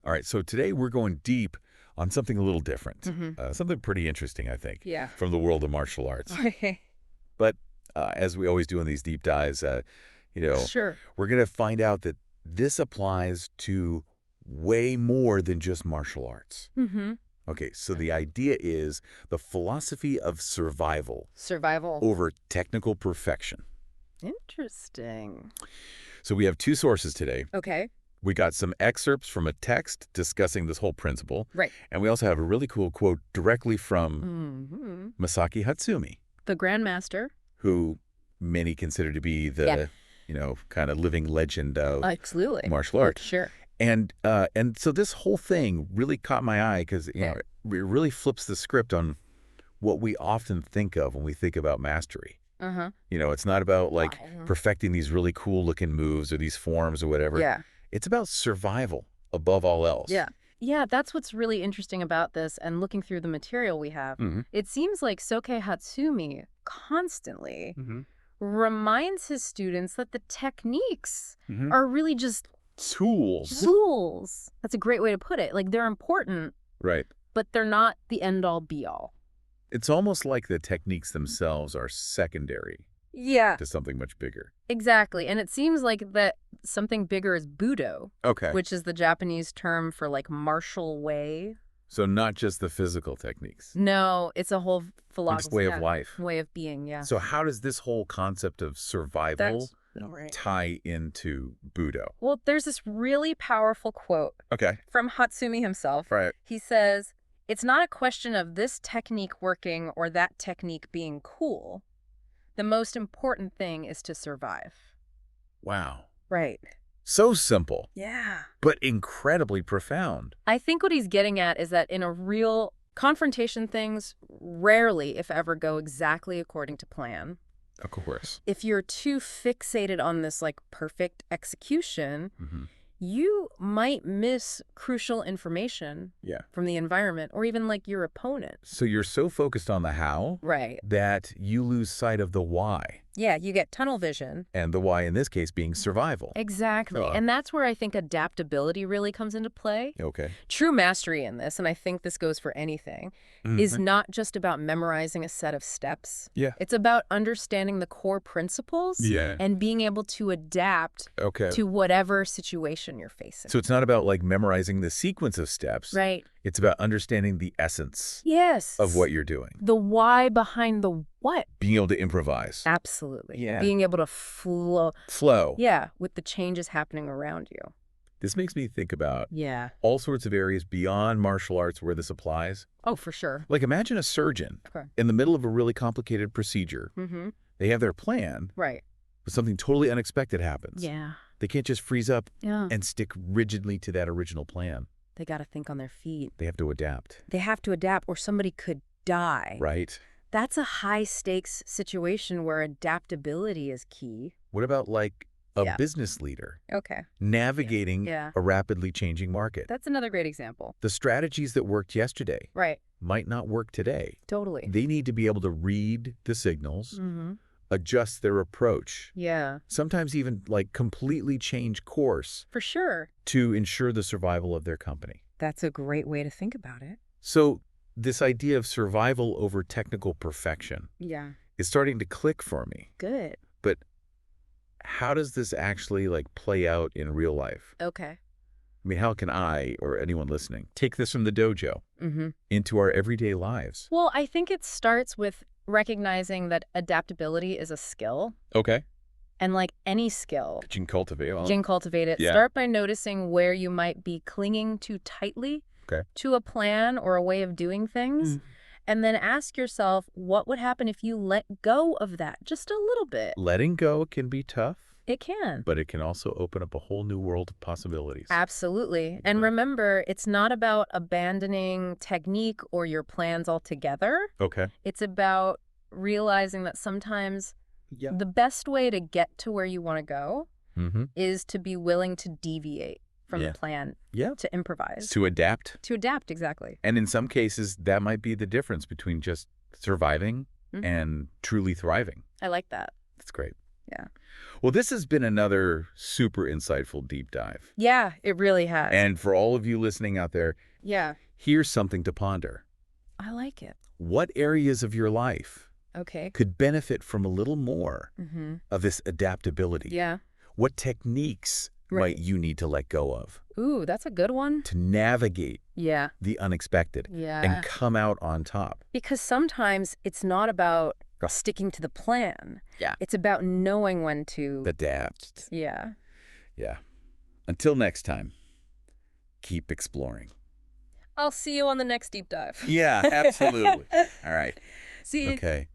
All right, so today we're going deep on something a little different, Mm-hmm. something pretty interesting, I think, Yeah. from the world of martial arts. Okay. But as we always do in these deep dives, Sure. we're going to find out that this applies to way more than just martial arts. Mm-hmm. Okay, so the idea is the philosophy of survival Survival. over technical perfection. Interesting. So we have two sources today. Okay. We got some excerpts from a text discussing this whole principle. Right. And we also have a really cool quote directly from Mm-hmm. Masaaki Hatsumi, The Grandmaster. who many consider to be the, kind of living legend of Absolutely. martial arts. Sure. And so this whole thing really caught my eye because, it really flips the script on what we often think of when we think about mastery. Uh-huh. It's not about perfecting these really cool looking moves or these forms or whatever. Yeah. It's about survival above all else. Yeah. Yeah, that's what's really interesting about this and looking through the material we have. Mm-hmm. It seems like Soke Hatsumi constantly Mm-hmm. reminds his students that the techniques Mm-hmm. are really just Tools. tools. That's a great way to put it. Like, they're important, Right. but they're not the end-all, be-all. It's almost like the techniques themselves are secondary Yeah. to something much bigger. Exactly. And it seems like that something bigger is Budo, Okay. which is the Japanese term for like martial way. So not just the physical techniques. No, it's a whole philosophy. Just way of life. Way of being, yeah. So how does this whole concept of survival Right. tie into Budo? Well, there's this really powerful quote Okay. from Hatsumi himself. Right. He says, "It's not a question of this technique working or that technique being cool. The most important thing is to survive." Wow. Right. So simple, Yeah. but incredibly profound. I think what he's getting at is that in a real confrontation, things rarely, if ever, go exactly according to plan. Of course. If you're too fixated on this like perfect execution, Mm-hmm. you might miss crucial information Yeah. from the environment or even like your opponent. So you're so focused on the how Right. that you lose sight of the why. Yeah, you get tunnel vision. And the why in this case being survival. Exactly. And that's where I think adaptability really comes into play. Okay. True mastery in this, and I think this goes for anything, is not just about memorizing a set of steps. Yeah. It's about understanding the core principles Yeah. and being able to adapt Okay. to whatever situation you're facing. So it's not about memorizing the sequence of steps. Right. It's about understanding the essence Yes. of what you're doing. The why behind the what. Being able to improvise. Absolutely. Yeah. Being able to flow. Flow. Yeah, with the changes happening around you. This makes me think about Yeah. all sorts of areas beyond martial arts where this applies. Oh, for sure. Like imagine a surgeon Okay. in the middle of a really complicated procedure. Mm-hmm. They have their plan, Right. but something totally unexpected happens. Yeah. They can't just freeze up Yeah. and stick rigidly to that original plan. They got to think on their feet. They have to adapt. They have to adapt or somebody could die. Right. That's a high-stakes situation where adaptability is key. What about a Yeah. business leader Okay. navigating Yeah. a rapidly changing market? That's another great example. The strategies that worked yesterday Right. might not work today. Totally. They need to be able to read the signals, Mm-hmm. adjust their approach, Yeah. sometimes even completely change course For sure. to ensure the survival of their company. That's a great way to think about it. So this idea of survival over technical perfection Yeah. is starting to click for me. Good. But how does this actually play out in real life? Okay. I mean, how can I, or anyone listening, take this from the dojo Mm-hmm. into our everyday lives? Well, I think it starts with recognizing that adaptability is a skill. Okay. And like any skill, That you can cultivate. you can cultivate it. Yeah. Start by noticing where you might be clinging too tightly Okay. to a plan or a way of doing things. And then ask yourself, what would happen if you let go of that just a little bit? Letting go can be tough, It can. but it can also open up a whole new world of possibilities. Absolutely. And remember, it's not about abandoning technique or your plans altogether. Okay. It's about realizing that sometimes Yeah. the best way to get to where you want to go Mm-hmm. is to be willing to deviate from Yeah. the plan, Yeah. to improvise. To adapt. To adapt, exactly. And in some cases, that might be the difference between just surviving Mhm. and truly thriving. I like that. That's great. Yeah. Well, this has been another super insightful deep dive. Yeah, it really has. And for all of you listening out there, Yeah, here's something to ponder. I like it. What areas of your life Okay. could benefit from a little more Mm-hmm. of this adaptability? Yeah. What techniques Right. might you need to let go of Ooh, that's a good one. to navigate Yeah. the unexpected Yeah. and come out on top? Because sometimes it's not about Yeah. sticking to the plan. Yeah. It's about knowing when to. Adapt. Yeah. Yeah. Until next time, keep exploring. I'll see you on the next deep dive. Yeah, absolutely. All right. See you. Okay.